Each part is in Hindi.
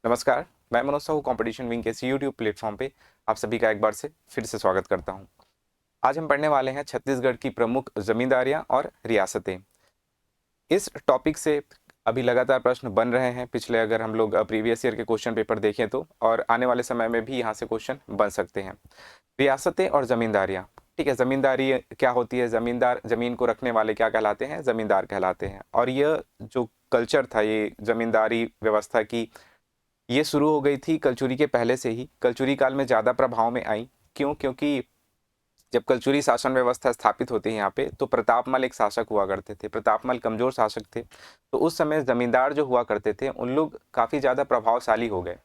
नमस्कार, मैं मनोज साहू कंपटीशन विंग के इस यूट्यूब प्लेटफॉर्म पे आप सभी का एक बार से फिर से स्वागत करता हूं। आज हम पढ़ने वाले हैं छत्तीसगढ़ की प्रमुख जमींदारियां और रियासतें। इस टॉपिक से अभी लगातार प्रश्न बन रहे हैं। पिछले अगर हम लोग प्रीवियस ईयर के क्वेश्चन पेपर देखें तो, और आने वाले समय में भी यहाँ से क्वेश्चन बन सकते हैं। रियासतें और जमींदारियां, ठीक है। जमींदारी क्या होती है? जमींदार, जमीन को रखने वाले क्या कहलाते हैं? जमींदार कहलाते हैं। और यह जो कल्चर था, ये जमींदारी व्यवस्था की, ये शुरू हो गई थी कलचुरी के पहले से ही। कलचुरी काल में ज़्यादा प्रभाव में आई। क्यों? क्योंकि जब कलचुरी शासन व्यवस्था स्थापित होती है यहाँ पे, तो प्रतापमल एक शासक हुआ करते थे। प्रतापमल कमजोर शासक थे, तो उस समय जमींदार जो हुआ करते थे उन लोग काफ़ी ज़्यादा प्रभावशाली हो गए।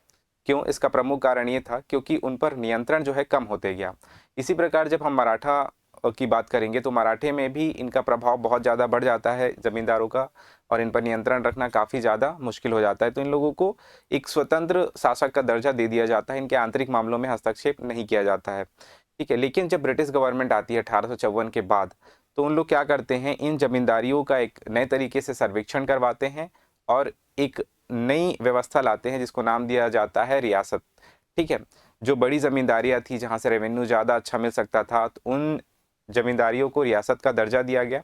क्यों? इसका प्रमुख कारण ये था क्योंकि उन पर नियंत्रण जो है कम होते गया। इसी प्रकार जब हम मराठा की बात करेंगे तो मराठे में भी इनका प्रभाव बहुत ज़्यादा बढ़ जाता है जमींदारों का, और इन पर नियंत्रण रखना काफ़ी ज़्यादा मुश्किल हो जाता है। तो इन लोगों को एक स्वतंत्र शासक का दर्जा दे दिया जाता है। इनके आंतरिक मामलों में हस्तक्षेप नहीं किया जाता है, ठीक है। लेकिन जब ब्रिटिश गवर्नमेंट आती है 1854 के बाद, तो उन लोग क्या करते हैं, इन जमींदारियों का एक नए तरीके से सर्वेक्षण करवाते हैं और एक नई व्यवस्था लाते हैं जिसको नाम दिया जाता है रियासत, ठीक है। जो बड़ी जमींदारियां थी जहां से रेवेन्यू ज़्यादा अच्छा मिल सकता था, तो उन जमींदारियों को रियासत का दर्जा दिया गया,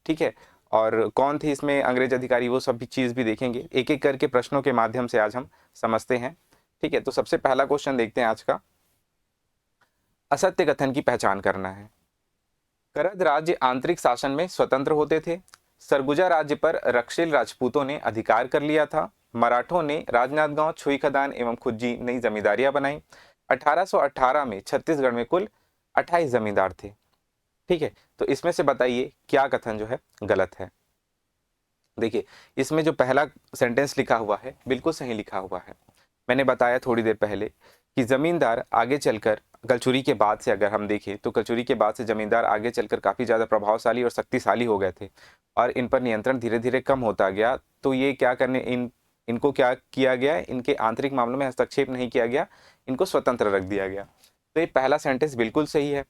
ठीक है। और कौन थे इसमें अंग्रेज अधिकारी, वो सब भी चीज़ भी देखेंगे। एक एक करके प्रश्नों के माध्यम से आज हम समझते हैं, ठीक है। तो सबसे पहला क्वेश्चन देखते हैं आज का। असत्य कथन की पहचान करना है। करद राज्य आंतरिक शासन में स्वतंत्र होते थे। सरगुजा राज्य पर रक्षिल राजपूतों ने अधिकार कर लिया था। मराठों ने राजनांदगांव, छुईखदान एवं खुज्जी नई जमींदारियां बनाई। 1818 में छत्तीसगढ़ में कुल 28 जमींदार थे, ठीक है। तो इसमें से बताइए क्या कथन जो है गलत है। देखिए, इसमें जो पहला सेंटेंस लिखा हुआ है बिल्कुल सही लिखा हुआ है। मैंने बताया थोड़ी देर पहले कि जमींदार आगे चलकर, कलचुरी के बाद से अगर हम देखें तो कलचुरी के बाद से जमींदार आगे चलकर काफ़ी ज़्यादा प्रभावशाली और शक्तिशाली हो गए थे, और इन पर नियंत्रण धीरे धीरे कम होता गया। तो ये क्या करने, इनको क्या किया गया, इनके आंतरिक मामलों में हस्तक्षेप नहीं किया गया, इनको स्वतंत्र रख दिया गया। तो ये पहला सेंटेंस बिल्कुल सही है।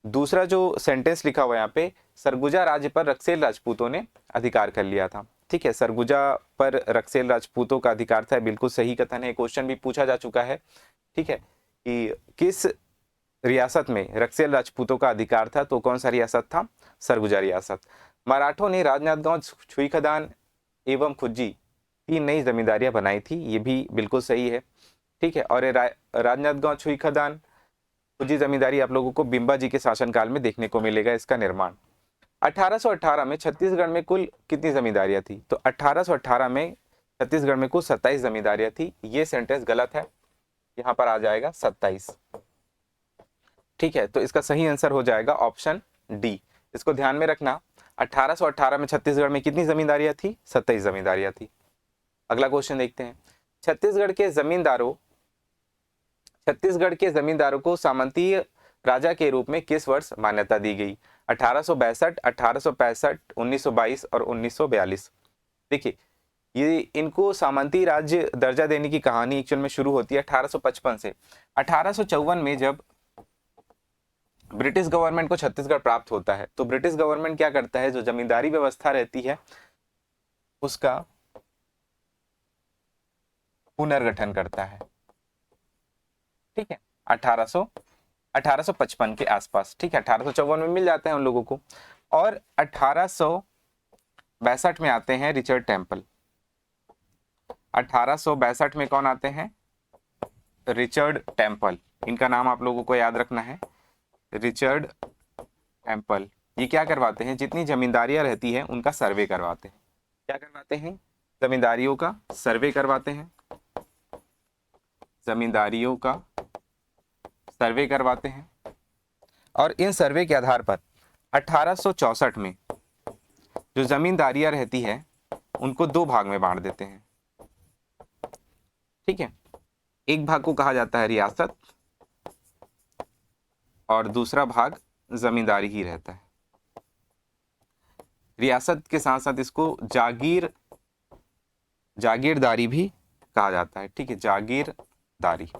दूसरा जो सेंटेंस लिखा हुआ है यहाँ पे, सरगुजा राज्य पर रक्सेल राजपूतों ने अधिकार कर लिया था, ठीक है। सरगुजा पर रक्सेल राजपूतों का अधिकार था, बिल्कुल सही कथन है। क्वेश्चन भी पूछा जा चुका है, ठीक है, कि किस रियासत में रक्सेल राजपूतों का अधिकार था, तो कौन सा रियासत था? सरगुजा रियासत। मराठों ने राजनांदगांव, छुईखदान एवं खुज्जी 3 नई जमींदारियां बनाई थी, ये भी बिल्कुल सही है, ठीक है। और राजनांदगांव, छुईखदान, खुज्जी जमींदारी आप लोगों को बिंबा जी के शासनकाल में देखने को मिलेगा इसका निर्माण। 1818 में छत्तीसगढ़ में कुल कितनी जमींदारियां थी? तो 1818 में छत्तीसगढ़ में कुल 27 जमींदारियां थी। ये सेंटेंस गलत है, यहाँ पर आ जाएगा 27, ठीक है। तो इसका सही आंसर हो जाएगा ऑप्शन डी। इसको ध्यान में रखना, 1818 में छत्तीसगढ़ में कितनी जमींदारियां थी? 27 जमींदारियां थी। अगला क्वेश्चन देखते हैं। छत्तीसगढ़ के जमींदारों को सामंतीय राजा के रूप में किस वर्ष मान्यता दी गई? 1862, 1865, 1922 और 1942। देखिए, ये इनको सामंती राज्य दर्जा देने की कहानी एक्चुअल में शुरू होती है 1855 से। 1854 में जब ब्रिटिश गवर्नमेंट को छत्तीसगढ़ प्राप्त होता है, तो ब्रिटिश गवर्नमेंट क्या करता है, जो जमींदारी व्यवस्था रहती है उसका पुनर्गठन करता है, ठीक है। 1855 के आसपास, ठीक है। 1854 में मिल जाते हैं उन लोगों को, और 1862 में आते हैं रिचर्ड टेम्पल। 1862 में कौन आते हैं? Richard temple. इनका नाम आप लोगों को याद रखना है, रिचर्ड टेम्पल। ये क्या करवाते हैं, जितनी जमींदारियां रहती हैं उनका सर्वे करवाते हैं। क्या करवाते हैं? जमींदारियों का सर्वे करवाते हैं, जमींदारियों का सर्वे करवाते हैं। और इन सर्वे के आधार पर 1864 में जो जमींदारियां रहती है उनको 2 भाग में बांट देते हैं, ठीक है। एक भाग को कहा जाता है रियासत, और दूसरा भाग जमींदारी ही रहता है। रियासत के साथ साथ इसको जागीरदारी भी कहा जाता है, ठीक है, जागीरदारी।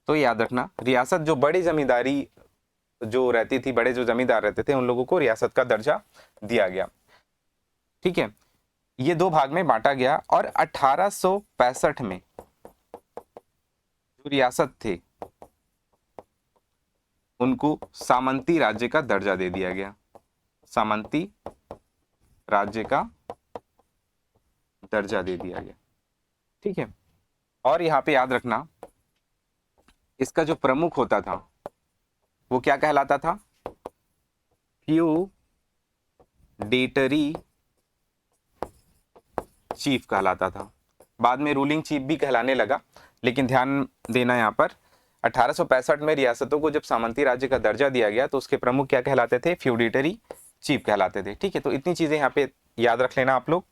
तो याद रखना, रियासत जो बड़ी जमींदारी जो रहती थी, बड़े जो जमींदार रहते थे, उन लोगों को रियासत का दर्जा दिया गया, ठीक है। ये 2 भाग में बांटा गया। और 1865 में रियासत थे उनको सामंती राज्य का दर्जा दे दिया गया, सामंती राज्य का दर्जा दे दिया गया। ठीक है, और यहाँ पे याद रखना इसका जो प्रमुख होता था वो क्या कहलाता था, फ्यूडेटरी चीफ कहलाता था। बाद में रूलिंग चीफ भी कहलाने लगा, लेकिन ध्यान देना यहाँ पर 1865 में रियासतों को जब सामंती राज्य का दर्जा दिया गया तो उसके प्रमुख क्या कहलाते थे, फ्यूडेटरी चीफ कहलाते थे। ठीक है, तो इतनी चीजें यहाँ पे याद रख लेना आप लोग।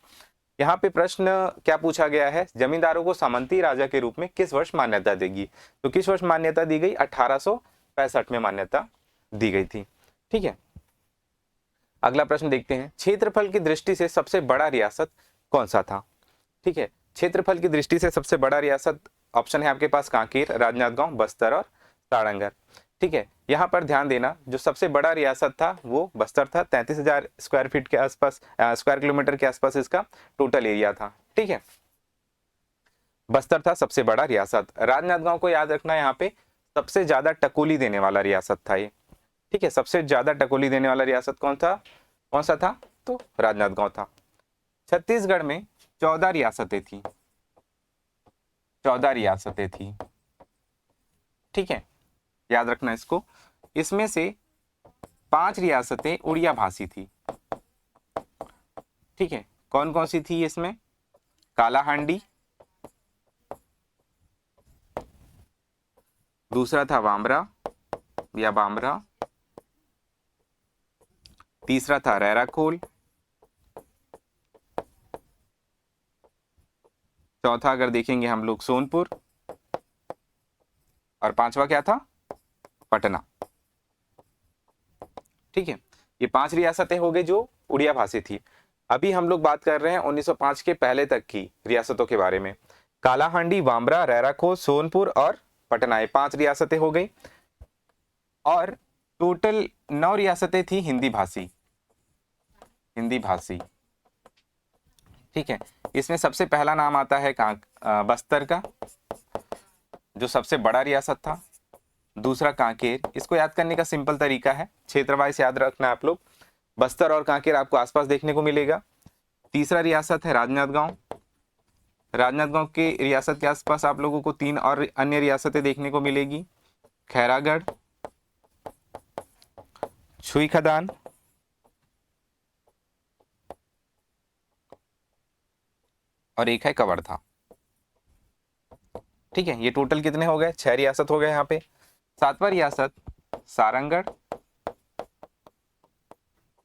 यहाँ पे प्रश्न क्या पूछा गया है, जमींदारों को सामंती राजा के रूप में किस वर्ष मान्यता देगी, तो किस वर्ष मान्यता दी गई, 1865 में मान्यता दी गई थी। ठीक है, अगला प्रश्न देखते हैं, क्षेत्रफल की दृष्टि से सबसे बड़ा रियासत कौन सा था। ठीक है, क्षेत्रफल की दृष्टि से सबसे बड़ा रियासत ऑप्शन है आपके पास कांकेर, राजनांदगांव, बस्तर और सारंगढ़। ठीक है, यहाँ पर ध्यान देना जो सबसे बड़ा रियासत था वो बस्तर था, 33,000 स्क्वायर फीट के आसपास, स्क्वायर किलोमीटर के आसपास इसका टोटल एरिया था। ठीक है, बस्तर था सबसे बड़ा रियासत। राजनांदगांव को याद रखना, यहाँ पे सबसे ज्यादा टकोली देने वाला रियासत था ये। ठीक है, सबसे ज्यादा टकोली देने वाला रियासत कौन सा था, तो राजनांदगांव था। छत्तीसगढ़ में 14 रियासतें थी, 14 रियासतें थी। ठीक है, याद रखना इसको। इसमें से 5 रियासतें उड़िया भाषी थी। ठीक है, कौन कौन सी थी इसमें, कालाहांडी, दूसरा था वामरा या बामरा, तीसरा था रैराखोल, चौथा अगर देखेंगे हम लोग सोनपुर, और पांचवा क्या था, पटना। ठीक है, ये 5 रियासतें हो गई जो उड़िया भाषी थी। अभी हम लोग बात कर रहे हैं 1905 के पहले तक की रियासतों के बारे में। कालाहांडी, वामरा, रैराखोल, सोनपुर और पटना, ये 5 रियासतें हो गई, और टोटल 9 रियासतें थी हिंदी भाषी, हिंदी भाषी। ठीक है, इसमें सबसे पहला नाम आता है बस्तर का, जो सबसे बड़ा रियासत था। दूसरा कांकेर, इसको याद करने का सिंपल तरीका है, क्षेत्र वाइज याद रखना आप लोग, बस्तर और कांकेर आपको आसपास देखने को मिलेगा। तीसरा रियासत है राजनांदगांव, राजनांदगांव के रियासत के आसपास आप लोगों को 3 और अन्य रियासतें देखने को मिलेगी, खैरागढ़, छुई खदान और एक है कवर्धा। ठीक है, ये टोटल कितने हो गए, 6 रियासत हो गए यहाँ पे। 7वां रियासत सारंगढ़,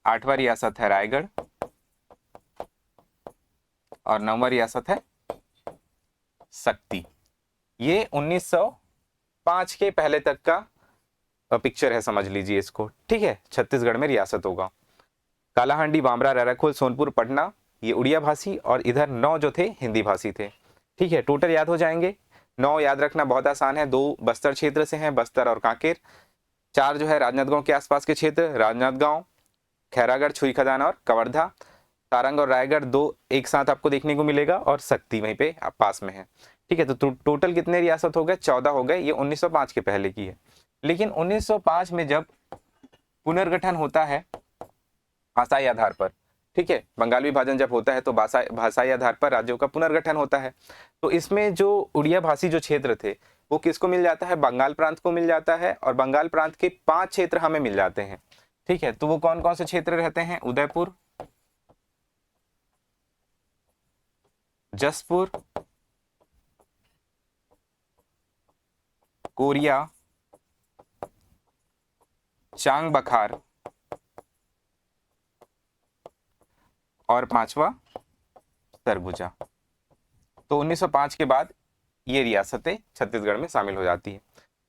8वां रियासत है रायगढ़, और 9वां रियासत है शक्ति। ये 1905 के पहले तक का पिक्चर है, समझ लीजिए इसको। ठीक है, छत्तीसगढ़ में रियासत होगा कालाहांडी, बामरा, रैराखोल, सोनपुर, पटना, ये उड़िया भाषी, और इधर 9 जो थे हिंदी भाषी थे। ठीक है, टोटल याद हो जाएंगे। 9 याद रखना बहुत आसान है, 2 बस्तर क्षेत्र से हैं, बस्तर और कांकेर। 4 जो है राजनांदगांव के आसपास के क्षेत्र, राजनांदगांव, खैरागढ़, छुई खदान और कवर्धा। सारंग और रायगढ़ 2 एक साथ आपको देखने को मिलेगा, और शक्ति वहीं पे पास में है। ठीक है, तो टोटल कितने रियासत हो गए, 14 हो गए। ये 1905 के पहले की है। लेकिन 1905 में जब पुनर्गठन होता है भाषाई आधार पर, ठीक है, बंगाल विभाजन जब होता है तो भाषाई आधार पर राज्यों का पुनर्गठन होता है, तो इसमें जो उड़िया भाषी जो क्षेत्र थे वो किसको मिल जाता है, बंगाल प्रांत को मिल जाता है, और बंगाल प्रांत के 5 क्षेत्र हमें मिल जाते हैं। ठीक है, तो वो कौन कौन से क्षेत्र रहते हैं, उदयपुर, जसपुर, कोरिया, चांग बखार, और 5वां सरगुजा। तो 1905 के बाद ये रियासतें छत्तीसगढ़ में शामिल हो जाती है।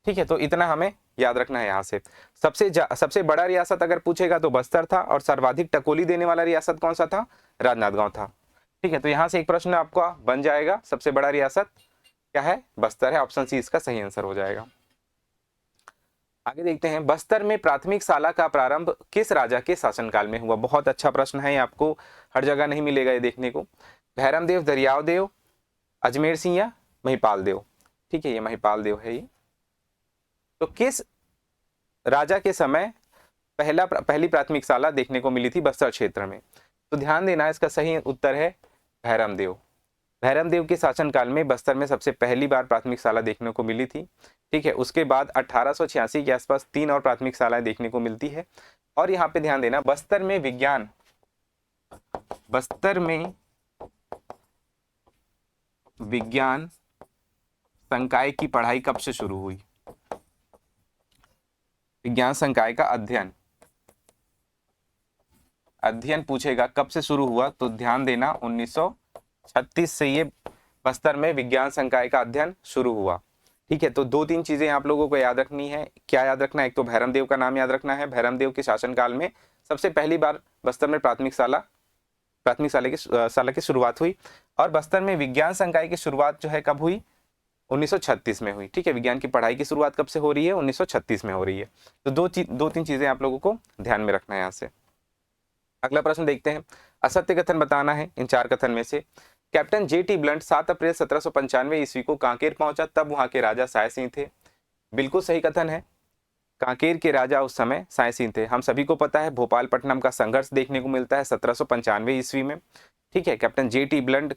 ठीक है, तो इतना हमें याद रखना है। यहाँ से सबसे बड़ा रियासत अगर पूछेगा तो बस्तर था, और सर्वाधिक टकोली देने वाला रियासत कौन सा था, राजनांदगांव था। ठीक है, तो यहाँ से एक प्रश्न आपका बन जाएगा, सबसे बड़ा रियासत क्या है, बस्तर है, ऑप्शन सी इसका सही आंसर हो जाएगा। आगे देखते हैं, बस्तर में प्राथमिक शाला का प्रारंभ किस राजा के शासनकाल में हुआ। बहुत अच्छा प्रश्न है, आपको हर जगह नहीं मिलेगा ये देखने को। भैरम देव, दरियाव देव, अजमेर सिंह या महिपाल देव। ठीक है, ये महिपाल देव है ये। तो किस राजा के समय पहली प्राथमिक शाला देखने को मिली थी बस्तर क्षेत्र में? तो ध्यान देना, इसका सही उत्तर है भैरम देव। भैरम देव के शासनकाल में बस्तर में सबसे पहली बार प्राथमिक शाला देखने को मिली थी। ठीक है, उसके बाद 1886 के आसपास 3 और प्राथमिक शालाएं देखने को मिलती है। और यहाँ पे ध्यान देना, बस्तर में विज्ञान संकाय की पढ़ाई कब से शुरू हुई? विज्ञान संकाय का अध्ययन पूछेगा कब से शुरू हुआ, तो ध्यान देना 1936 से ये बस्तर में विज्ञान संकाय का अध्ययन शुरू हुआ। ठीक है, तो 2-3 चीजें आप लोगों को याद रखनी है। क्या याद रखना है? एक तो भैरम देव का नाम याद रखना है। भैरम देव के शासनकाल में सबसे पहली बार बस्तर में प्राथमिक शाला की शुरुआत हुई। और बस्तर में विज्ञान संकाय की शुरुआत जो है कब हुई? 1936 में हुई। ठीक है, विज्ञान की पढ़ाई की शुरुआत कब से हो रही है? 1936 में हो रही है। तो 2-3 चीजें आप लोगों को ध्यान में रखना है यहाँ से। अगला प्रश्न देखते हैं। असत्य कथन बताना है इन 4 कथन में से। Captain J.T. ब्लंट 7 अप्रैल 1795 ईस्वी को कांकेर पहुंचा, तब वहां के राजा साय सिंह थे। बिल्कुल सही कथन है। कांकेर के राजा उस समय साय सिंह थे। हम सभी को पता है भोपालपट्टनम का संघर्ष देखने को मिलता है 1795 ईस्वी में। ठीक है, कैप्टन J.T. ब्लंट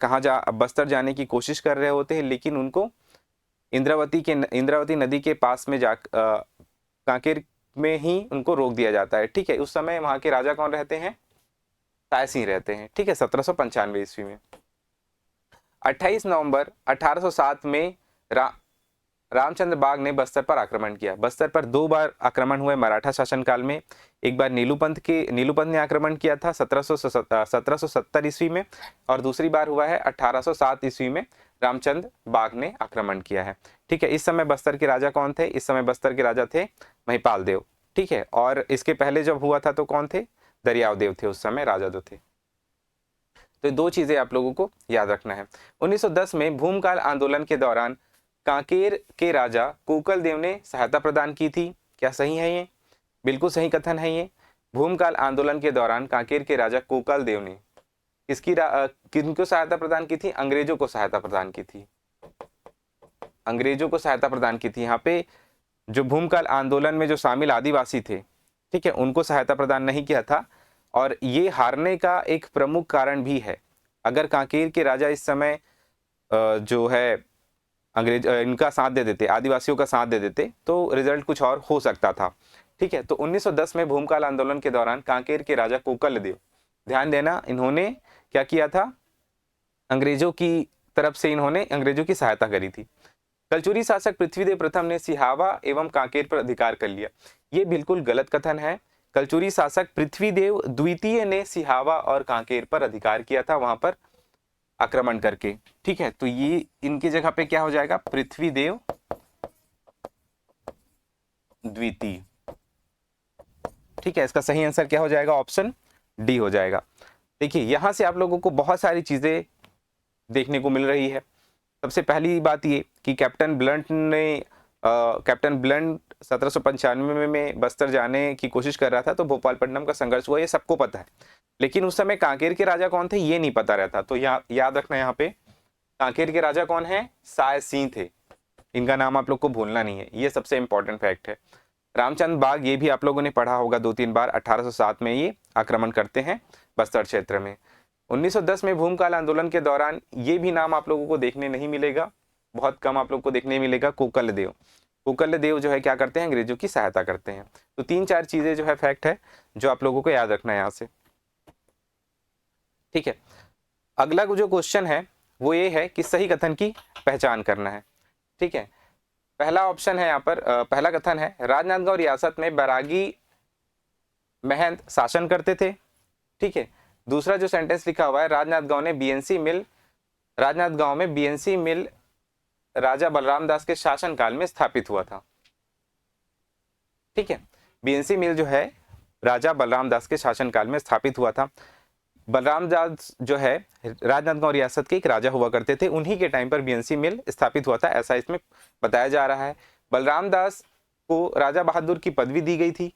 बस्तर जाने की कोशिश कर रहे होते हैं, लेकिन उनको इंद्रावती नदी के पास में कांकेर में ही उनको रोक दिया जाता है। ठीक है, उस समय वहां के राजा कौन रहते हैं? साय सिंह रहते हैं। ठीक है, 1795 ईस्वी में। 28 नवंबर 1807 में रामचंद्र बाग ने बस्तर पर आक्रमण किया। बस्तर पर 2 बार आक्रमण हुए मराठा शासनकाल में। एक बार नीलूपंथ ने आक्रमण किया था 1770 ईस्वी में, और दूसरी बार हुआ है 1807 ईस्वी में रामचंद्र बाग ने आक्रमण किया है। ठीक है, इस समय बस्तर के राजा कौन थे? इस समय बस्तर के राजा थे महिपाल देव। ठीक है, और इसके पहले जब हुआ था तो कौन थे? दरियाव देव थे उस समय राजा जो थे। तो 2 चीजें आप लोगों को याद रखना है। 1910 में भूमकाल आंदोलन के दौरान कांकेर के राजा कोकल देव ने सहायता प्रदान की थी। क्या सही है ये? बिल्कुल सही कथन है ये। भूमकाल आंदोलन के दौरान कांकेर के राजा कोकल देव ने किनको सहायता प्रदान की थी? अंग्रेजों को सहायता प्रदान की थी। अंग्रेजों को सहायता प्रदान की थी। यहाँ पे जो भूमकाल आंदोलन में जो शामिल आदिवासी थे, ठीक है, उनको सहायता प्रदान नहीं किया था। और ये हारने का एक प्रमुख कारण भी है। अगर कांकेर के राजा इस समय जो है इनका साथ दे देते, आदिवासियों का साथ दे देते, तो रिजल्ट कुछ और हो सकता था। ठीक है, तो 1910 में भूमकाल आंदोलन के दौरान कांकेर के राजा कोकल देव, ध्यान देना, इन्होंने क्या किया था? अंग्रेजों की तरफ से इन्होंने अंग्रेजों की सहायता करी थी। कलचुरी शासक पृथ्वीदेव प्रथम ने सिहावा एवं कांकेर पर अधिकार कर लिया। ये बिल्कुल गलत कथन है। कलचुरी शासक पृथ्वीदेव द्वितीय ने सिहावा और कांकेर पर अधिकार किया था, वहां पर आक्रमण करके। ठीक है, तो ये इनकी जगह पे क्या हो जाएगा? पृथ्वीदेव द्वितीय। ठीक है, इसका सही आंसर क्या हो जाएगा? ऑप्शन डी हो जाएगा। देखिए, यहां से आप लोगों को बहुत सारी चीजें देखने को मिल रही है। सबसे पहली बात ये कि कैप्टन ब्लंट 1795 में बस्तर जाने की कोशिश कर रहा था, तो भोपालपट्टनम का संघर्ष हुआ, ये सबको पता है। लेकिन उस समय कांकेर के राजा कौन थे ये नहीं पता रहता। तो याद रखना, यहाँ पे कांकेर के राजा कौन है? साय सिंह थे। इनका नाम आप लोग को भूलना नहीं है, ये सबसे इंपॉर्टेंट फैक्ट है। रामचंद्र बाग, ये भी आप लोगों ने पढ़ा होगा 2-3 बार। 1807 में ये आक्रमण करते हैं बस्तर क्षेत्र में। 1910 में भूमकाल आंदोलन के दौरान ये भी नाम आप लोगों को देखने नहीं मिलेगा, बहुत कम आप लोग को देखने मिलेगा, कोकल देव जो है क्या करते हैं? अंग्रेजों की सहायता करते हैं। तो 3-4 चीजें जो है फैक्ट है जो आप लोगों को याद रखना है यहाँ से। ठीक है, अगला जो क्वेश्चन है वो ये है कि सही कथन की पहचान करना है। ठीक है, पहला ऑप्शन है यहाँ पर, पहला कथन है राजनांदगांव रियासत में बैरागी महंत शासन करते थे। ठीक है, दूसरा जो सेंटेंस लिखा हुआ है राजनांदगांव में बीएनसी मिल राजा बलराम दास के शासनकाल में स्थापित हुआ था। ठीक है, बीएनसी मिल जो है राजा बलराम दास के शासनकाल में स्थापित हुआ था। बलराम दास जो है राजनांदगांव रियासत के एक राजा हुआ करते थे, उन्हीं के टाइम पर बीएनसी मिल स्थापित हुआ था, ऐसा इसमें बताया जा रहा है। बलराम दास को राजा बहादुर की पदवी दी गई थी।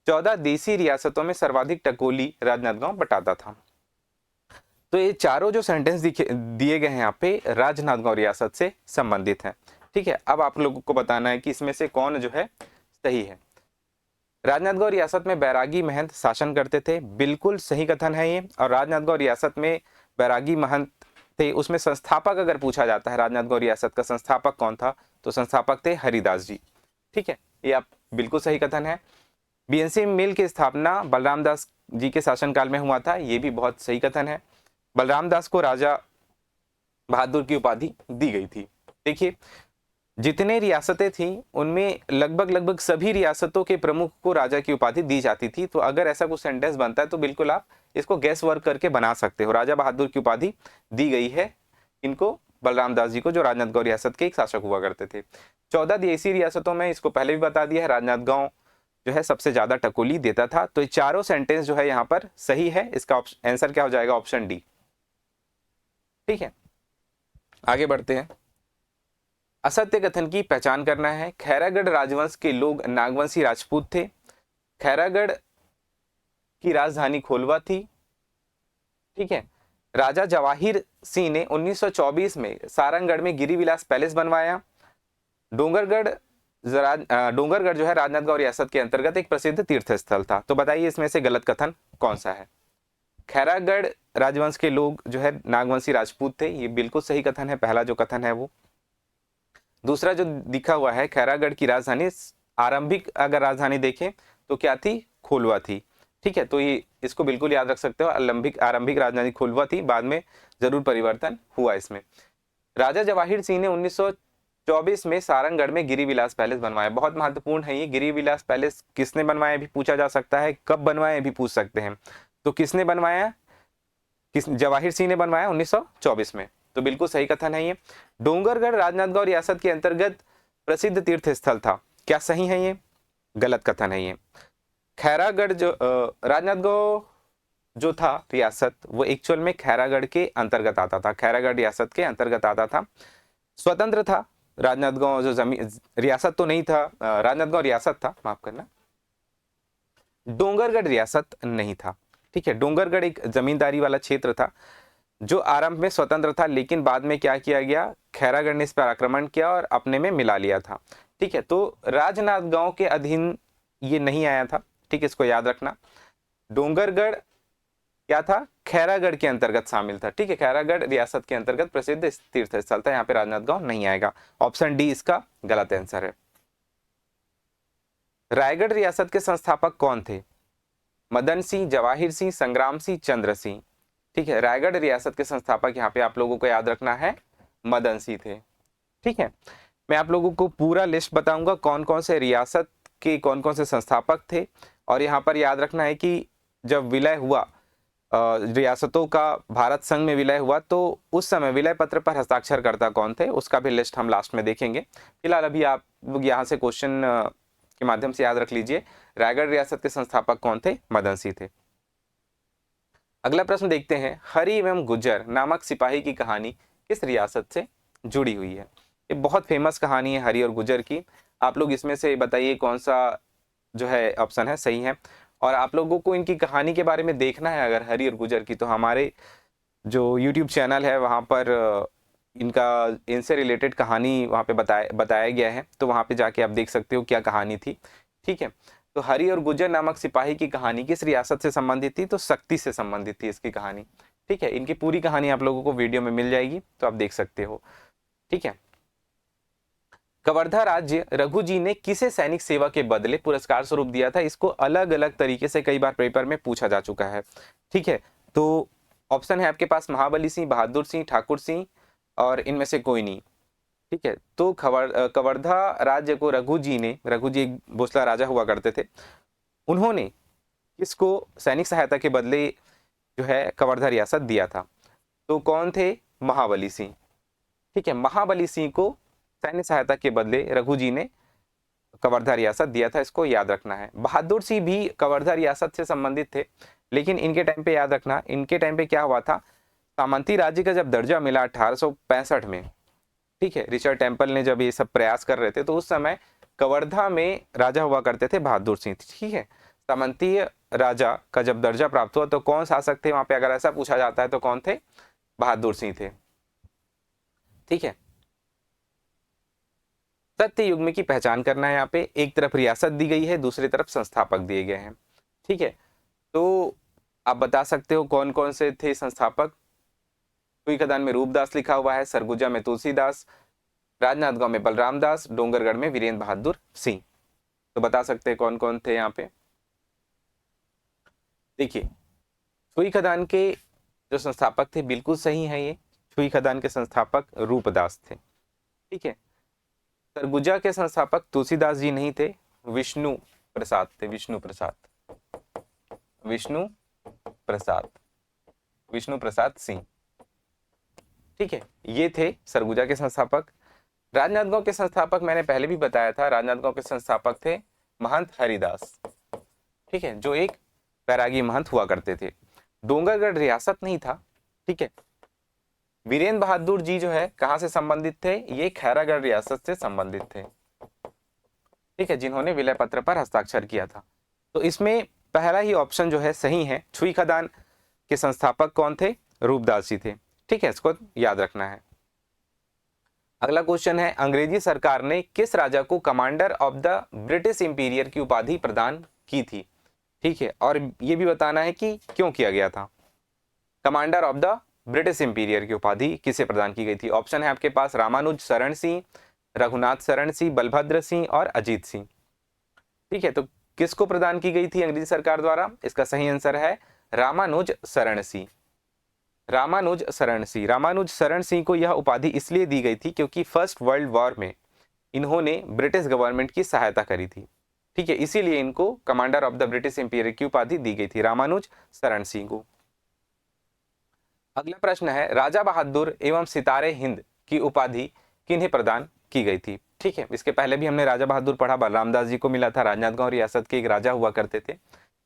14 देसी रियासतों में सर्वाधिक टकोली राजनांदगांव बटाता था। तो ये चारों जो सेंटेंस दिए गए हैं यहाँ पे राजनांदगांव रियासत से संबंधित हैं। ठीक है, अब आप लोगों को बताना है कि इसमें से कौन जो है सही है। राजनांदगांव रियासत में बैरागी महंत शासन करते थे, बिल्कुल सही कथन है ये। और राजनांदगांव रियासत में बैरागी महंत थे, उसमें संस्थापक अगर पूछा जाता है राजनांदगांव रियासत का संस्थापक कौन था, तो संस्थापक थे हरिदास जी। ठीक है, ये आप बिल्कुल सही कथन है। बीएनसी मिल की स्थापना बलराम दास जी के शासनकाल में हुआ था, ये भी बहुत सही कथन है। बलराम दास को राजा बहादुर की उपाधि दी गई थी। देखिए, जितने रियासतें थी उनमें लगभग सभी रियासतों के प्रमुख को राजा की उपाधि दी जाती थी। तो अगर ऐसा कुछ सेंटेंस बनता है तो बिल्कुल आप इसको गैस वर्क करके बना सकते हो। राजा बहादुर की उपाधि दी गई है इनको, बलराम दास जी को, जो राजनांदगांव रियासत के एक शासक हुआ करते थे। 14 देसी रियासतों में, इसको पहले भी बता दिया है, राजनांदगांव जो है सबसे ज्यादा टकोली देता था। तो ये चारों सेंटेंस जो है यहाँ पर सही है। इसका आंसर क्या हो जाएगा? Option D. ठीक है, आगे बढ़ते हैं। असत्य कथन की पहचान करना है। खैरागढ़ राजवंश के लोग नागवंशी राजपूत थे। खैरागढ़ की राजधानी खोलवा थी। ठीक है, राजा जवाहिर सिंह ने 1924 में सारंगगढ़ में गिरिविलास पैलेस बनवाया। डोंगरगढ़ डोंगरगढ़ जो है राजनांदगांव रियासत के अंतर्गत एक प्रसिद्ध तीर्थ स्थल था। तो बताइए इसमें से गलत कथन कौन सा है? खैरागढ़ राजवंश के लोग जो है नागवंशी राजपूत थे, ये बिल्कुल सही कथन है, पहला जो कथन है वो। दूसरा जो दिखा हुआ है, खैरागढ़ की राजधानी, आरंभिक अगर राजधानी देखें तो क्या थी? खोलवा थी। ठीक है, तो ये इसको बिल्कुल याद रख सकते हो, आरंभिक राजधानी खोलवा थी, बाद में जरूर परिवर्तन हुआ इसमें। राजा जवाहिर सिंह ने 1924 में सारंगगढ़ में गिरिविलास पैलेस बनवाया। बहुत महत्वपूर्ण है ये। गिरिविलास पैलेस किसने बनवाया भी पूछा जा सकता है, कब बनवाया भी पूछ सकते हैं। तो किसने बनवाया? जवाहिर सिंह ने बनवाया 1924 में। तो बिल्कुल सही कथन है ये। डोंगरगढ़ राजनांदगांव रियासत के अंतर्गत प्रसिद्ध तीर्थ स्थल था, क्या सही है ये? गलत कथन है ये। खैरागढ़ जो राजनांदगांव जो था रियासत, वो एक्चुअल में खैरागढ़ के अंतर्गत आता था, खैरागढ़ रियासत के अंतर्गत आता था, स्वतंत्र था। राजनांदगांव जो जमीन रियासत तो नहीं था, राजनांदगांव रियासत था, माफ करना, डोंगरगढ़ रियासत नहीं था। ठीक है, डोंगरगढ़ एक जमींदारी वाला क्षेत्र था जो आरंभ में स्वतंत्र था, लेकिन बाद में क्या किया गया, खैरागढ़ ने इस पर आक्रमण किया और अपने में मिला लिया था। ठीक है, तो राजनांदगांव के अधीन ये नहीं आया था। ठीक है, इसको याद रखना। डोंगरगढ़ क्या था? खैरागढ़ के अंतर्गत शामिल था। ठीक है, खैरागढ़ रियासत के अंतर्गत प्रसिद्ध तीर्थ स्थल था, यहाँ पे राजनांदगांव नहीं आएगा। ऑप्शन डी इसका गलत आंसर है। रायगढ़ रियासत के संस्थापक कौन थे? मदन सिंह, जवाहिर सिंह, संग्राम सिंह, चंद्र सिंह। ठीक है, रायगढ़ रियासत के संस्थापक यहाँ पे आप लोगों को याद रखना है, मदन सिंह थे। ठीक है, मैं आप लोगों को पूरा लिस्ट बताऊंगा कौन कौन से रियासत के कौन कौन से संस्थापक थे। और यहाँ पर याद रखना है कि जब विलय हुआ, रियासतों का भारत संघ में विलय हुआ, तो उस समय विलय पत्र पर हस्ताक्षरकर्ता कौन थे, उसका भी लिस्ट हम लास्ट में देखेंगे। फिलहाल अभी आप लोग यहाँ से क्वेश्चन के माध्यम से याद रख लीजिए, रायगढ़ रियासत के संस्थापक कौन थे? मदन सिंह थे। अगला प्रश्न देखते हैं। हरि एवं गुज्जर नामक सिपाही की कहानी किस रियासत से जुड़ी हुई है? ये बहुत फेमस कहानी है हरि और गुज्जर की। आप लोग इसमें से बताइए कौन सा जो है ऑप्शन है सही है। और आप लोगों को इनकी कहानी के बारे में देखना है अगर हरि और गुज्जर की, तो हमारे जो YouTube चैनल है वहाँ पर इनसे रिलेटेड कहानी वहाँ पे बताया गया है, तो वहाँ पे जाके आप देख सकते हो क्या कहानी थी। ठीक है, तो हरि और गुज्जर नामक सिपाही की कहानी किस रियासत से संबंधित थी? तो शक्ति से संबंधित थी इसकी कहानी। ठीक है, इनकी पूरी कहानी आप लोगों को वीडियो में मिल जाएगी, तो आप देख सकते हो। ठीक है, कवर्धा राज्य रघु जी ने किसे सैनिक सेवा के बदले पुरस्कार स्वरूप दिया था? इसको अलग अलग तरीके से कई बार पेपर में पूछा जा चुका है। ठीक है, तो ऑप्शन है आपके पास महाबली सिंह, बहादुर सिंह, ठाकुर सिंह और इनमें से कोई नहीं। ठीक है, तो कवर्धा राज्य को रघु जी एक भोसला राजा हुआ करते थे, उन्होंने किसको सैनिक सहायता के बदले जो है कवर्धा रियासत दिया था? तो कौन थे? महाबली सिंह। ठीक है, महाबली सिंह को सैन्य सहायता के बदले रघु जी ने कवर्धा रियासत दिया था, इसको याद रखना है। बहादुर सिंह भी कवर्धा रियासत से संबंधित थे, लेकिन इनके टाइम पे याद रखना, इनके टाइम पे क्या हुआ था, सामंती राज्य का जब दर्जा मिला 1865 में, ठीक है, रिचर्ड टेम्पल ने जब ये सब प्रयास कर रहे थे, तो उस समय कवर्धा में राजा हुआ करते थे बहादुर सिंह। ठीक है, सामंतीय राजा का जब दर्जा प्राप्त हुआ तो कौन शासक थे वहां पे? अगर ऐसा पूछा जाता है तो कौन थे? बहादुर सिंह थे। ठीक है, सत्य युग में की पहचान करना है। यहाँ पे एक तरफ रियासत दी गई है, दूसरी तरफ संस्थापक दिए गए हैं। ठीक है, तो आप बता सकते हो कौन कौन से थे संस्थापक। सुई खदान में रूपदास लिखा हुआ है, सरगुजा में तुलसीदास, राजनांदगांव में बलराम दास, डोंगरगढ़ में वीरेंद्र बहादुर सिंह। तो बता सकते हैं कौन कौन थे यहाँ पे। देखिए, सुई खदान के जो संस्थापक थे बिल्कुल सही है ये, सुई खदान के संस्थापक रूपदास थे। ठीक है, सरगुजा के संस्थापक तुलसीदास जी नहीं थे, विष्णु प्रसाद थे, विष्णु प्रसाद, विष्णु प्रसाद, विष्णु प्रसाद सिंह। ठीक है, ये थे सरगुजा के संस्थापक। राजनांदगांव के संस्थापक मैंने पहले भी बताया था, राजनांदगांव के संस्थापक थे महंत हरिदास। ठीक है, जो एक बैरागी महंत हुआ करते थे। डोंगरगढ़ रियासत नहीं था। ठीक है, वीरेंद्र बहादुर जी जो है कहां से संबंधित थे, ये खैरागढ़ रियासत से संबंधित थे। ठीक है, जिन्होंने विलय पत्र पर हस्ताक्षर किया था। तो इसमें पहला ही ऑप्शन जो है सही है। छुई खदान के संस्थापक कौन थे, रूपदास जी थे। ठीक है, इसको याद रखना है। अगला क्वेश्चन है, अंग्रेजी सरकार ने किस राजा को commander of the British imperial की उपाधि प्रदान की थी। ठीक है, और ये भी बताना है कि क्यों किया गया था। Commander of the British imperial की उपाधि किसे प्रदान की गई थी। ऑप्शन है आपके पास रामानुज शरण सिंह, रघुनाथ शरण सिंह, बलभद्र सिंह और अजीत सिंह। ठीक है, तो किसको प्रदान की गई थी अंग्रेजी सरकार द्वारा। इसका सही आंसर है रामानुज शरण सिंह, रामानुज शरण सिंह। रामानुज शरण सिंह को यह उपाधि इसलिए दी गई थी क्योंकि फर्स्ट वर्ल्ड वॉर में इन्होंने ब्रिटिश गवर्नमेंट की सहायता करी थी। ठीक है, इसीलिए इनको commander of the British imperial की उपाधि दी गई थी रामानुज शरण सिंह को। अगला प्रश्न है, राजा बहादुर एवं सितारे हिंद की उपाधि किन्हें प्रदान की गई थी। ठीक है, इसके पहले भी हमने राजा बहादुर पढ़ा, बलराम दास जी को मिला था, राजनांदगांव रियासत के एक राजा हुआ करते थे।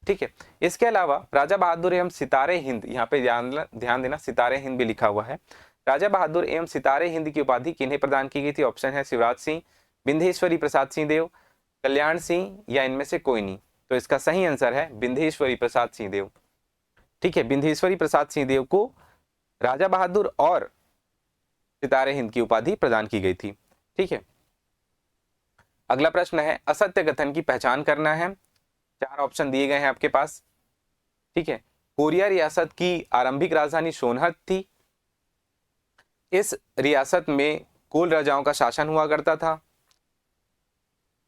ठीक है, इसके अलावा राजा बहादुर एवं सितारे हिंद, यहाँ पे ध्यान देना, सितारे हिंद भी लिखा हुआ है। राजा बहादुर एवं सितारे हिंद की उपाधि किन्हें प्रदान की गई थी। ऑप्शन है शिवराज सिंह, विंध्येश्वरी प्रसाद सिंह देव, कल्याण सिंह या इनमें से कोई नहीं। तो इसका सही आंसर है विंध्येश्वरी प्रसाद सिंह देव। ठीक है, विंध्येश्वरी प्रसाद सिंह देव को राजा बहादुर और सितारे हिंद की उपाधि प्रदान की गई थी। ठीक है, अगला प्रश्न है, असत्य कथन की पहचान करना है। 4 ऑप्शन दिए गए हैं आपके पास। ठीक है, कोरिया रियासत की आरंभिक राजधानी सोनहत थी। इस रियासत में कोल राजाओं का शासन हुआ करता था।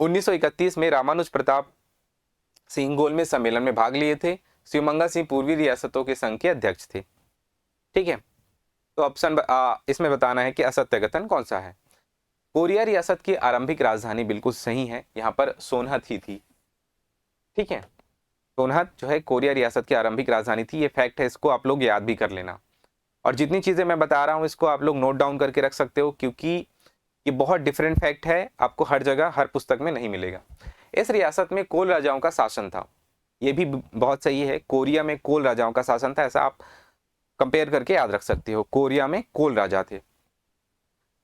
1931 में रामानुज प्रताप सिंह गोलमेज सम्मेलन में भाग लिए थे। शिवमंगल सिंह पूर्वी रियासतों के संघ के अध्यक्ष थे। ठीक है, तो ऑप्शन इसमें बताना है कि असत्य कथन कौन सा है। कोरिया रियासत की आरंभिक राजधानी बिल्कुल सही है, यहाँ पर सोनहत ही थी। ठीक है, सोनहत जो है कोरिया रियासत की आरंभिक राजधानी थी। ये फैक्ट है, इसको आप लोग याद भी कर लेना। और जितनी चीजें मैं बता रहा हूँ इसको आप लोग नोट डाउन करके रख सकते हो, क्योंकि ये बहुत डिफरेंट फैक्ट है, आपको हर जगह हर पुस्तक में नहीं मिलेगा। इस रियासत में कोल राजाओं का शासन था। ये भी बहुत सही है, कोरिया में कोल राजाओं का शासन था, ऐसा आप कंपेयर करके याद रख सकते हो। कोरिया में कोल राजा थे।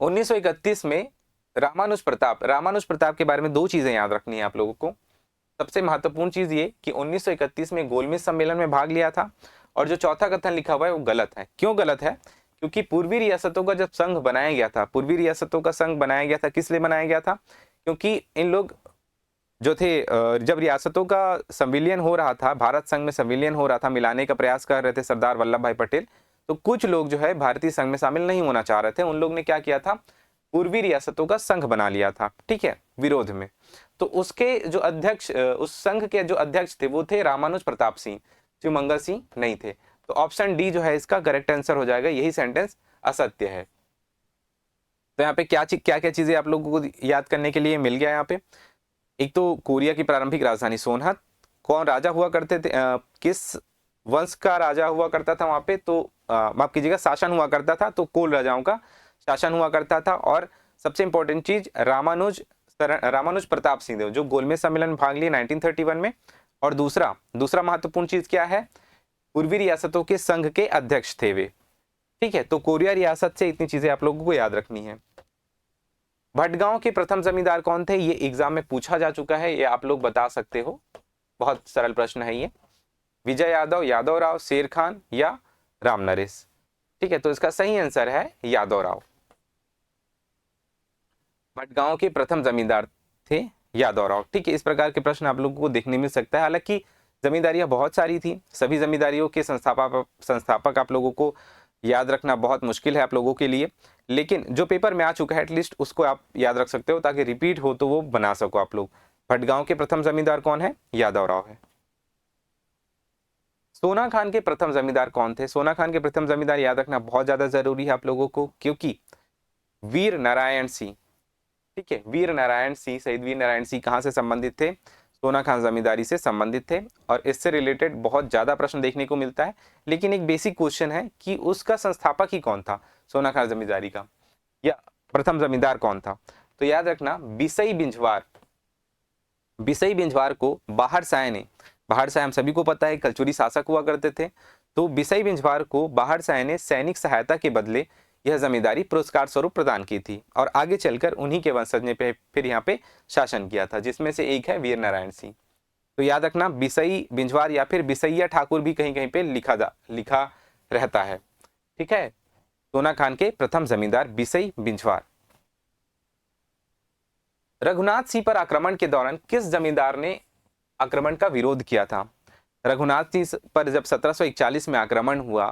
1931 में रामानुज प्रताप के बारे में 2 चीजें याद रखनी है आप लोगों को। सबसे महत्वपूर्ण चीज ये कि 1931 में गोलमेज सम्मेलन में भाग लिया था। और जो चौथा कथन लिखा हुआ है वो गलत है। क्यों गलत है? क्योंकि पूर्वी रियासतों का जब संघ बनाया गया था, पूर्वी रियासतों का संघ बनाया गया था, किस लिए बनाया गया था? क्योंकि इन लोग जो थे, जब रियासतों का संविलियन हो रहा था, भारत संघ में संविलियन हो रहा था, मिलाने का प्रयास कर रहे थे सरदार वल्लभ भाई पटेल, तो कुछ लोग जो है भारतीय संघ में शामिल नहीं होना चाह रहे थे। उन लोग ने क्या किया था, पूर्वी रियासतों का संघ बना लिया था। ठीक है, विरोध में। तो उसके जो अध्यक्ष, उस संघ के जो अध्यक्ष थे वो थे रामानुज प्रताप सिंह, शिवमंगल सिंह नहीं थे। तो ऑप्शन डी जो है इसका करेक्ट आंसर हो जाएगा। यही सेंटेंस असत्य है। तो यहाँ पे क्या क्या चीजें आप लोगों को याद करने के लिए मिल गया यहाँ पे। एक तो कोरिया की प्रारंभिक राजधानी सोनहत, कौन राजा हुआ करते थे, किस वंश का राजा हुआ करता था वहां पे, तो माफ कीजिएगा, शासन हुआ करता था, तो कोल राजाओं का शासन हुआ करता था। और सबसे इंपॉर्टेंट चीज, रामानुज प्रताप सिंह देव जो गोलमेज सम्मेलन में भाग लिए 1931 में। और दूसरा महत्वपूर्ण चीज क्या है, पूर्वी रियासतों के संघ के अध्यक्ष थे वे। ठीक है, तो कोरिया रियासत से इतनी चीजें आप लोगों को याद रखनी है। भटगांव के प्रथम जमींदार कौन थे, ये एग्जाम में पूछा जा चुका है, ये आप लोग बता सकते हो, बहुत सरल प्रश्न है ये। विजय यादव, यादव राव, शेर खान या राम नरेश। ठीक है, तो इसका सही आंसर है यादव राव। भटगांव के प्रथम जमींदार थे यादवराव। ठीक है, इस प्रकार के प्रश्न आप लोगों को देखने मिल सकता है। हालांकि जमींदारियां बहुत सारी थी, सभी जमींदारियों के संस्थापक आप लोगों को याद रखना बहुत मुश्किल है आप लोगों के लिए, लेकिन जो पेपर में आ चुका है एटलीस्ट उसको आप याद रख सकते हो ताकि रिपीट हो तो वो बना सको आप लोग। भटगांव के प्रथम जमींदार कौन है? यादवराव है। सोना खान के प्रथम जमींदार कौन थे? सोना खान के प्रथम जमींदार याद रखना बहुत ज्यादा जरूरी है आप लोगों को, क्योंकि वीर नारायण सिंह, ठीक है, वीर नारायण सिंह, शहीद वीर नारायण सिंह कहां से संबंधित थे? सोना खान जमींदारी से संबंधित थे। और इससे रिलेटेड बहुत ज्यादा प्रश्न देखने को मिलता है, लेकिन एक बेसिक क्वेश्चन है कि उसका संस्थापक ही कौन था, सोना खान जमींदारी का, या प्रथम जमींदार कौन था? तो याद रखना बिसई बिंझवार, बिसई बिंझवार को बाहर शाह ने, बाहर शाह हम सभी को पता है कलचुरी शासक हुआ करते थे, तो बिसई बिंझवार को बाहर शाह ने सैनिक सहायता के बदले यह जमींदारी पुरस्कार स्वरूप प्रदान की थी और आगे चलकर उन्हीं के वंशज ने फिर यहाँ पे शासन किया था, जिसमें से एक है वीर नारायण सिंह। तो याद रखना बिसई बिंझवार या फिर बिसैया ठाकुर भी कहीं कहीं पे लिखा रहता है। ठीक है, सोना खान के प्रथम जमींदार बिसई बिंझवार। रघुनाथ सिंह पर आक्रमण के दौरान किस जमींदार ने आक्रमण का विरोध किया था? रघुनाथ सिंह पर जब 1741 में आक्रमण हुआ,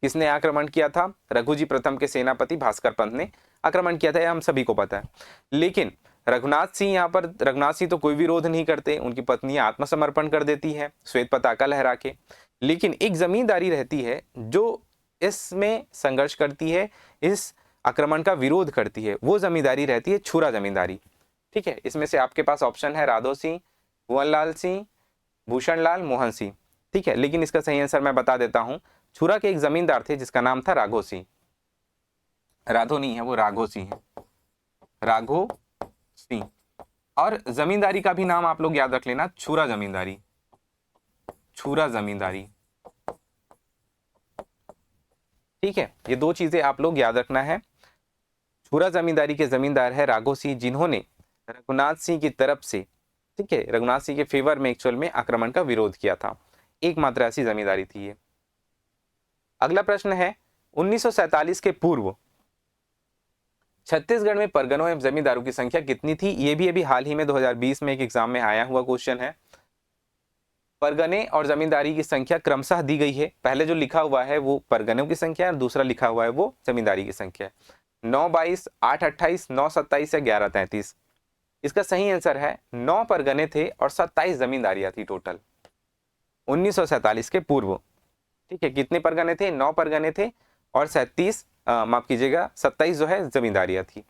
किसने आक्रमण किया था? रघुजी प्रथम के सेनापति भास्कर पंत ने आक्रमण किया था, यह हम सभी को पता है। लेकिन रघुनाथ सिंह यहाँ पर, रघुनाथ सिंह तो कोई विरोध नहीं करते, उनकी पत्नी आत्मसमर्पण कर देती है श्वेत पताका लहरा के। लेकिन एक जमींदारी रहती है जो इसमें संघर्ष करती है, इस आक्रमण का विरोध करती है, वो जमींदारी रहती है छुरा जमींदारी। ठीक है, इसमें से आपके पास ऑप्शन है राधो सिंह, भुवनलाल सिंह, भूषण लाल, मोहन सिंह। ठीक है, लेकिन इसका सही आंसर मैं बता देता हूं, छुरा के एक जमींदार थे जिसका नाम था राघो सिंह। राधो नहीं है, वो राघो सिंह है, राघो सिंह। और जमींदारी का भी नाम आप लोग याद रख लेना, छुरा जमींदारी, छुरा जमींदारी। ठीक है, ये दो चीजें आप लोग याद रखना है। छुरा जमींदारी के जमींदार है राघो सिंह, जिन्होंने रघुनाथ सिंह की तरफ से, ठीक है, रघुनाथ सिंह के फेवर में एक्चुअल में आक्रमण का विरोध किया था, एकमात्र ऐसी जमींदारी थी ये। अगला प्रश्न है 1947 के पूर्व छत्तीसगढ़ में परगनों एवं जमींदारों की संख्या कितनी थी? ये भी अभी हाल ही में 2020 में एक एग्जाम में आया हुआ क्वेश्चन है। परगने और जमींदारी की संख्या क्रमशः दी गई है, पहले जो लिखा हुआ है वो परगनों की संख्या है और दूसरा लिखा हुआ है वो जमींदारी की संख्या है। 9-22, 8-28, 9-27 या 11-33। इसका सही आंसर है 9 परगने थे और 27 जमींदारियां थी टोटल 1947 के पूर्व। ठीक है, कितने परगने थे? 9 परगने थे और 37, माफ कीजिएगा 27 जो है जमींदारियां थी।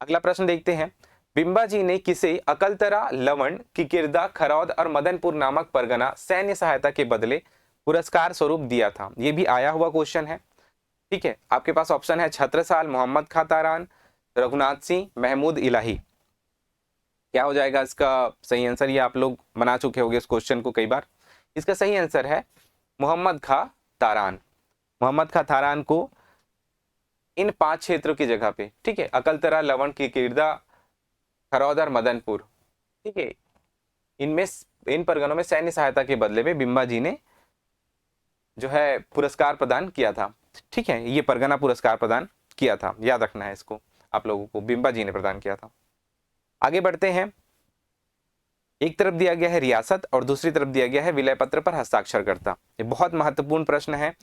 अगला प्रश्न देखते हैं, बिंबाजी ने किसे अकलतरा, लवण, किकिरदा, खरौद और मदनपुर नामक परगना सैन्य सहायता के बदले पुरस्कार स्वरूप दिया था? यह भी आया हुआ क्वेश्चन है। ठीक है, आपके पास ऑप्शन है छत्रसाल, मोहम्मद खां तारान, रघुनाथ सिंह, महमूद इलाही। क्या हो जाएगा इसका सही आंसर? ये आप लोग बना चुके होंगे इस क्वेश्चन को कई बार। इसका सही आंसर है मोहम्मद खां तारान। मोहम्मद खां तारान को इन 5 क्षेत्रों की जगह पे, ठीक है, अकलतरा, लवण, किकिरदा, खरौद और मदनपुर, ठीक है, इनमें इन परगनों में सैन्य सहायता के बदले में बिंबाजी ने जो है पुरस्कार प्रदान किया था। ठीक है, ये परगना पुरस्कार प्रदान किया था, याद रखना है इसको आप लोगों को, बिंबाजी ने प्रदान किया था। आगे बढ़ते हैं, एक तरफ दिया गया है रियासत और दूसरी तरफ दिया गया है विलय पत्र पर हस्ताक्षरकर्ता। ये बहुत महत्वपूर्ण प्रश्न है,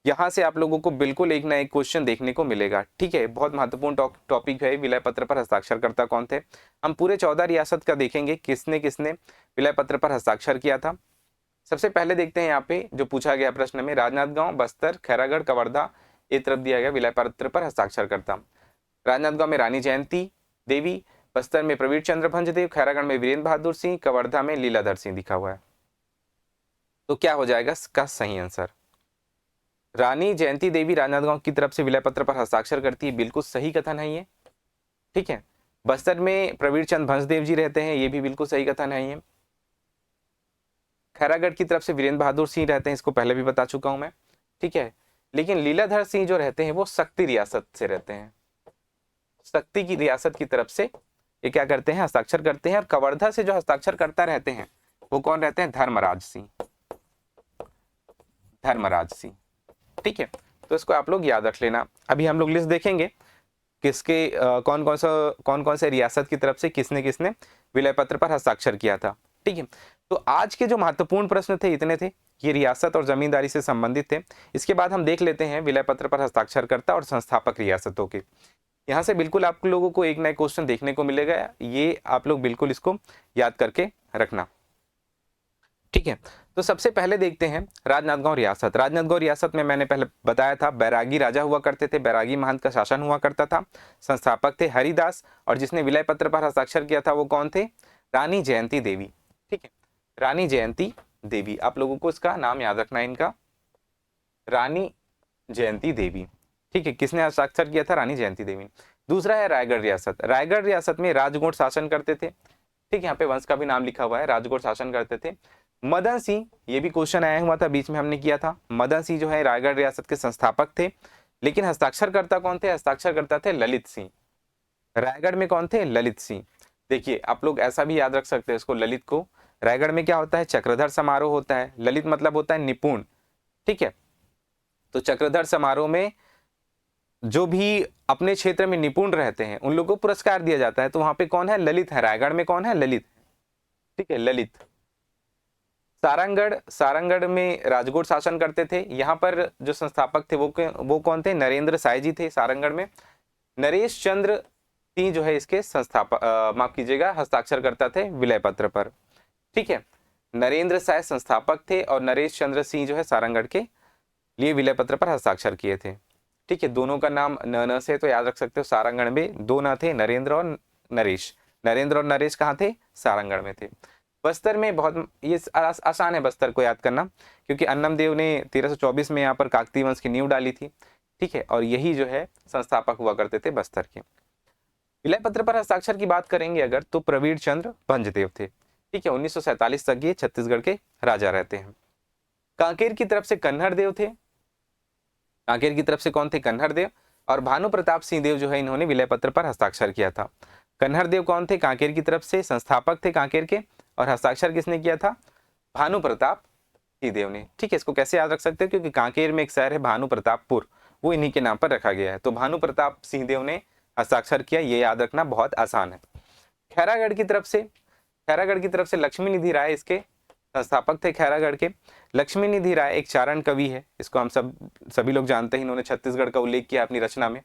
यहां से आप लोगों को बिल्कुल एक ना एक क्वेश्चन देखने को मिलेगा। ठीक है, बहुत महत्वपूर्ण टॉपिक है, विलय पत्र पर हस्ताक्षरकर्ता कौन थे। हम पूरे 14 रियासत का देखेंगे किसने किसने विलय पत्र पर हस्ताक्षर किया था। सबसे पहले देखते हैं यहाँ पे जो पूछा गया प्रश्न में, राजनांदगांव, बस्तर, खैरागढ़, कवर्धा, एक तरफ दिया गया विलय पत्र पर हस्ताक्षरकर्ता। राजनांदगांव में रानी जयंती देवी, बस्तर में प्रवीण चंद्र भंजदेव, खैरागढ़ में वीरेंद्र बहादुर सिंह, कवर्धा में लीलाधर सिंह दिखा हुआ है। तो क्या हो जाएगा इसका सही आंसर? रानी जयंती देवी राजनांदगांव की तरफ से विलय पत्र पर हस्ताक्षर करती है, बिल्कुल सही कथन है ये। ठीक है, बस्तर में प्रवीण चंद्र भंजदेव जी रहते हैं, ये भी बिल्कुल सही कथन है ये। खैरागढ़ की तरफ से वीरेंद्र बहादुर सिंह रहते हैं, इसको पहले भी बता चुका हूं मैं। ठीक है, लेकिन लीलाधर सिंह जो रहते हैं वो शक्ति रियासत से रहते हैं, शक्ति की रियासत की तरफ से ये क्या करते हैं, हस्ताक्षर करते हैं। और कवर्धा से जो हस्ताक्षर करता रहते हैं वो कौन रहते हैं? धर्मराज सिंह, धर्मराज सिंह। ठीक है, तो इसको आप लोग याद रख लेना। अभी हम लोग लिस्ट देखेंगे किसके कौन कौन से रियासत की तरफ से किसने किसने विलय पत्र पर हस्ताक्षर किया था। ठीक है, तो आज के जो महत्वपूर्ण प्रश्न थे इतने थे, ये रियासत और जमींदारी से संबंधित थे। इसके बाद हम देख लेते हैं विलय पत्र पर हस्ताक्षरकर्ता और संस्थापक रियासतों के। यहाँ से बिल्कुल आप लोगों को एक नया क्वेश्चन देखने को मिलेगा, ये आप लोग बिल्कुल इसको याद करके रखना। ठीक है, तो सबसे पहले देखते हैं राजनांदगांव रियासत। राजनांदगांव रियासत में मैंने पहले बताया था बैरागी राजा हुआ करते थे, बैरागी महंत का शासन हुआ करता था। संस्थापक थे हरिदास, और जिसने विलय पत्र पर हस्ताक्षर किया था वो कौन थे? रानी जयंती देवी। ठीक है, रानी जयंती देवी, आप लोगों को इसका नाम याद रखना है इनका, रानी जयंती देवी। ठीक है, किसने हस्ताक्षर किया था? रानी जयंती देवी। दूसरा है रायगढ़ रियासत। रायगढ़ रियासत में राजगोट शासन करते थे। ठीक, यहाँ पे वंश का भी नाम लिखा हुआ है, राजगोट शासन करते थे। मदन सिंह, ये भी क्वेश्चन आया हुआ था, बीच में हमने किया था। मदन सिंह जो है रायगढ़ रियासत के संस्थापक थे, लेकिन हस्ताक्षरकर्ता कौन थे? हस्ताक्षरकर्ता थे ललित सिंह। रायगढ़ में कौन थे? ललित सिंह। देखिए आप लोग ऐसा भी याद रख सकते हैं इसको, ललित को। रायगढ़ में क्या होता है? चक्रधर समारोह होता है। ललित मतलब होता है निपुण। ठीक है, तो चक्रधर समारोह में जो भी अपने क्षेत्र में निपुण रहते हैं उन लोगों को पुरस्कार दिया जाता है, तो वहां पे कौन है? ललित है। रायगढ़ में कौन है? ललित। ठीक है, ललित। सारंगढ़, सारंगढ़ में राजगोट शासन करते थे। यहाँ पर जो संस्थापक थे वो कौन थे? नरेंद्र साय जी थे सारंगढ़ में। नरेश चंद्र सिंह जो है इसके संस्थापक, माफ कीजिएगा, हस्ताक्षर करता थे विलय पत्र पर। ठीक है, नरेंद्र साय संस्थापक थे और नरेश चंद्र सिंह जो है सारंगढ़ के लिए विलय पत्र पर हस्ताक्षर किए थे। ठीक है, दोनों का नाम न से तो याद रख सकते हो। सारंगढ़ में दो न थे, नरेंद्र और नरेश। नरेंद्र और नरेश कहाँ थे? सारंगढ़ में थे। बस्तर में बहुत ये आसान है बस्तर को याद करना, क्योंकि अन्नम देव ने 1324 में यहाँ पर काकतीय वंश की नींव डाली थी। ठीक है, और यही जो है संस्थापक हुआ करते थे बस्तर के। विलय पत्र पर हस्ताक्षर की बात करेंगे अगर, तो प्रवीण चंद्र भंजदेव थे। ठीक है, 1947 तक ये छत्तीसगढ़ के राजा रहते हैं। कांकेर की तरफ से कन्हड़ देव थे। कांकेर की तरफ से कौन थे? कन्हड़ देव। और भानु प्रताप सिंह देव जो है इन्होंने विलय पत्र पर हस्ताक्षर किया था। कन्हड़ देव कौन थे? कांकेर की तरफ से संस्थापक थे कांकेर के, और हस्ताक्षर किसने किया था? भानु प्रताप सिंह देव ने। ठीक है, इसको कैसे याद रख सकते हो? क्योंकि कांकेर में एक शहर है भानु प्रतापपुर, वो इन्हीं के नाम पर रखा गया है। तो भानु प्रताप सिंह देव ने हस्ताक्षर किया, ये याद रखना बहुत आसान है। खैरागढ़ की तरफ से, खैरागढ़ की तरफ से लक्ष्मी निधि राय इसके संस्थापक थे खैरागढ़ के। लक्ष्मी निधि राय एक चारण कवि है, इसको हम सभी लोग जानते हैं, इन्होंने छत्तीसगढ़ का उल्लेख किया अपनी रचना में।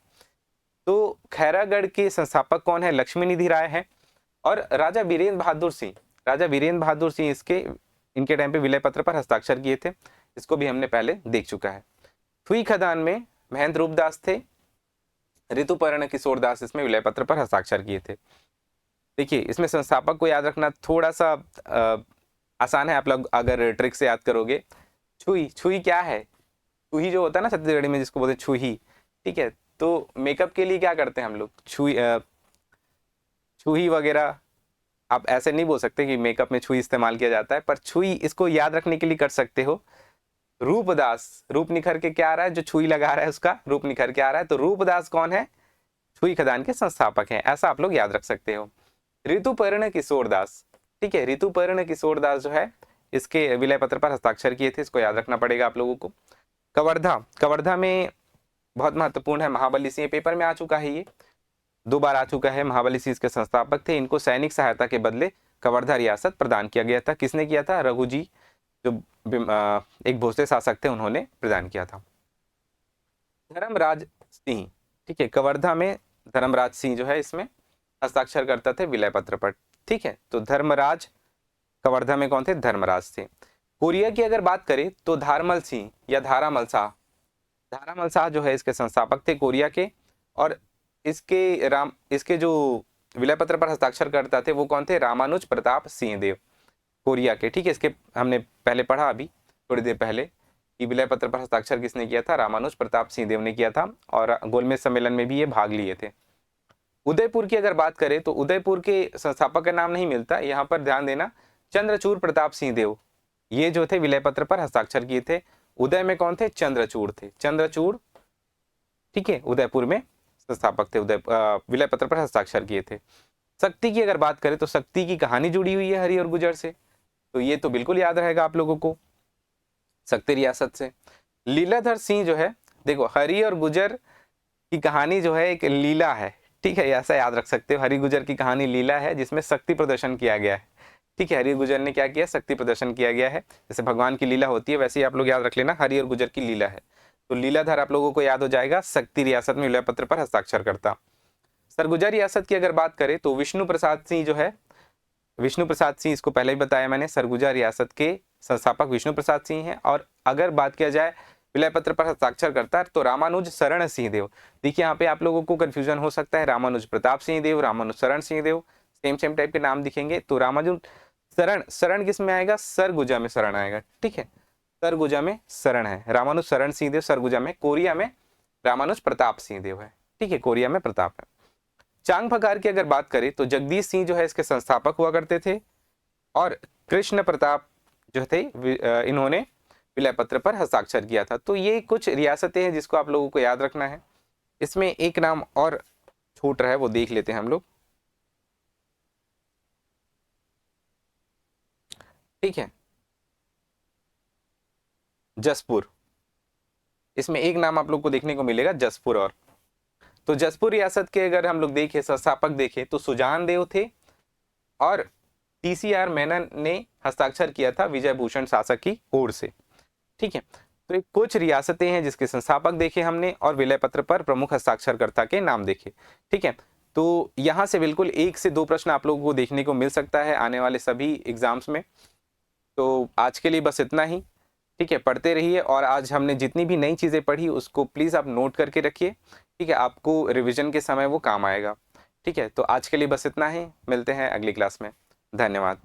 तो खैरागढ़ के संस्थापक कौन है? लक्ष्मी निधि राय है। और राजा वीरेंद्र बहादुर सिंह, राजा वीरेंद्र बहादुर सिंह इनके टाइम पे विलय पत्र पर हस्ताक्षर किए थे, इसको भी हमने पहले देख चुका है। थुई खदान में महेंद्र रूपदास थे। ऋतुपर्ण किशोर दास इसमें विलय पत्र पर हस्ताक्षर किए थे। देखिए इसमें संस्थापक को याद रखना थोड़ा सा आसान है, आप लोग अगर ट्रिक से याद करोगे। छुई, छुई क्या है? छुई जो होता है ना छत्तीसगढ़ी में जिसको बोलते हैं छुई। ठीक है, तो मेकअप के लिए क्या करते हैं हम लोग? छुई वगैरह। आप ऐसे नहीं बोल सकते कि मेकअप में छुई इस्तेमाल किया जाता है, पर छुई इसको याद रखने के लिए कर सकते हो। रूपदास, रूप निखर के क्या आ रहा है? जो छुई लगा रहा है उसका रूप निखर के आ रहा है, तो रूपदास कौन है? छुई खदान के संस्थापक हैं, ऐसा आप लोग याद रख सकते हो। ऋतुपर्ण किशोर दास, ठीक है, ऋतुपर्ण किशोर दास जो है इसके विलय पत्र पर हस्ताक्षर किए थे, इसको याद रखना पड़ेगा आप लोगों को। कवर्धा, कवर्धा में बहुत महत्वपूर्ण है, महाबली सिंह, पेपर में आ चुका है, ये 2 बार आ चुका है। महाबली सिंह इसके संस्थापक थे, इनको सैनिक सहायता के बदले कवर्धा रियासत प्रदान किया गया था। किसने किया था? रघु जी, जो एक भोसले शासक थे, उन्होंने प्रदान किया था। धर्मराज सिंह, ठीक है, कवर्धा में धर्मराज सिंह जो है इसमें हस्ताक्षर करता थे विलय पत्र पर। ठीक है, तो धर्मराज कवर्धा में कौन थे? धर्मराज थे। कोरिया की अगर बात करें तो धारमल सिंह या धारामल शाह, धारामल शाह जो है इसके संस्थापक थे कोरिया के, और इसके जो विलय पत्र पर हस्ताक्षर करता थे वो कौन थे? रामानुज प्रताप सिंह देव, कोरिया के। ठीक है, इसके हमने पहले पढ़ा अभी थोड़ी देर पहले कि विलय पत्र पर हस्ताक्षर किसने किया था? रामानुज प्रताप सिंह देव ने किया था, और गोलमेज सम्मेलन में भी ये भाग लिए थे। उदयपुर की अगर बात करें तो उदयपुर के संस्थापक का नाम नहीं मिलता, यहाँ पर ध्यान देना, चंद्रचूड़ प्रताप सिंह देव, ये जो थे विलय पत्र पर हस्ताक्षर किए थे। उदय में कौन थे? चंद्रचूड़ थे, चंद्रचूड़। ठीक है, उदयपुर में संस्थापक थे, विलय पत्र पर हस्ताक्षर किए थे। शक्ति की अगर बात करें तो शक्ति की कहानी जुड़ी हुई है हरि और गुजर से, तो ये तो बिल्कुल याद रहेगा आप लोगों को, शक्ति रियासत से। लीलाधर सिंह जो है, देखो हरि और गुजर की कहानी जो है एक लीला है, ठीक है, ऐसा याद रख सकते हो। हरि गुजर की कहानी लीला है जिसमें शक्ति प्रदर्शन किया गया है, ठीक है। हरि गुजर ने क्या किया, शक्ति प्रदर्शन किया गया है। जैसे भगवान की लीला होती है वैसे ही आप लोग याद रख लेना, हरि और गुजर की लीला है। तो लीलाधर आप लोगों को याद हो जाएगा, शक्ति रियासत में विलय पत्र पर हस्ताक्षर करता। सरगुजा रियासत की अगर बात करें तो विष्णु प्रसाद सिंह जो है, विष्णु प्रसाद सिंह, इसको पहले ही बताया मैंने, सरगुजा रियासत के संस्थापक विष्णु प्रसाद सिंह हैं। और अगर बात किया जाए विलय पत्र पर हस्ताक्षर करता तो रामानुज शरण सिंह देव। देखिए यहाँ पे आप लोगों को कंफ्यूजन हो सकता है, रामानुज प्रताप सिंह देव, रामानुज शरण सिंह देव, सेम सेम टाइप के नाम दिखेंगे। तो रामानुज शरण, शरण किस में आएगा, सरगुजा में शरण आएगा, ठीक है, सरगुजा में शरण है। रामानुज शरण सिंह देव सरगुजा में, कोरिया में रामानुज प्रताप सिंह देव है, ठीक है, कोरिया में प्रताप है। चांग फकार की अगर बात करें तो जगदीश सिंह जो है इसके संस्थापक हुआ करते थे, और कृष्ण प्रताप जो थे इन्होंने विलय पत्र पर हस्ताक्षर किया था। तो ये कुछ रियासतें हैं जिसको आप लोगों को याद रखना है। इसमें एक नाम और छूट रहा है, वो देख लेते हैं हम लोग, ठीक है, जसपुर। इसमें एक नाम आप लोग को देखने को मिलेगा, जसपुर। और तो जसपुर रियासत के अगर हम लोग देखें, संस्थापक देखें तो सुजान देव थे, और TCR मेनन ने हस्ताक्षर किया था विजय भूषण शासक की ओर से, ठीक है। तो ये कुछ रियासतें हैं जिसके संस्थापक देखे हमने, और विलय पत्र पर प्रमुख हस्ताक्षरकर्ता के नाम देखे, ठीक है। तो यहाँ से बिल्कुल 1 से 2 प्रश्न आप लोगों को देखने को मिल सकता है आने वाले सभी एग्जाम्स में। तो आज के लिए बस इतना ही, ठीक है। पढ़ते रहिए, और आज हमने जितनी भी नई चीज़ें पढ़ी उसको प्लीज़ आप नोट करके रखिए, ठीक है, आपको रिवीजन के समय वो काम आएगा, ठीक है। तो आज के लिए बस इतना ही, मिलते हैं अगली क्लास में, धन्यवाद।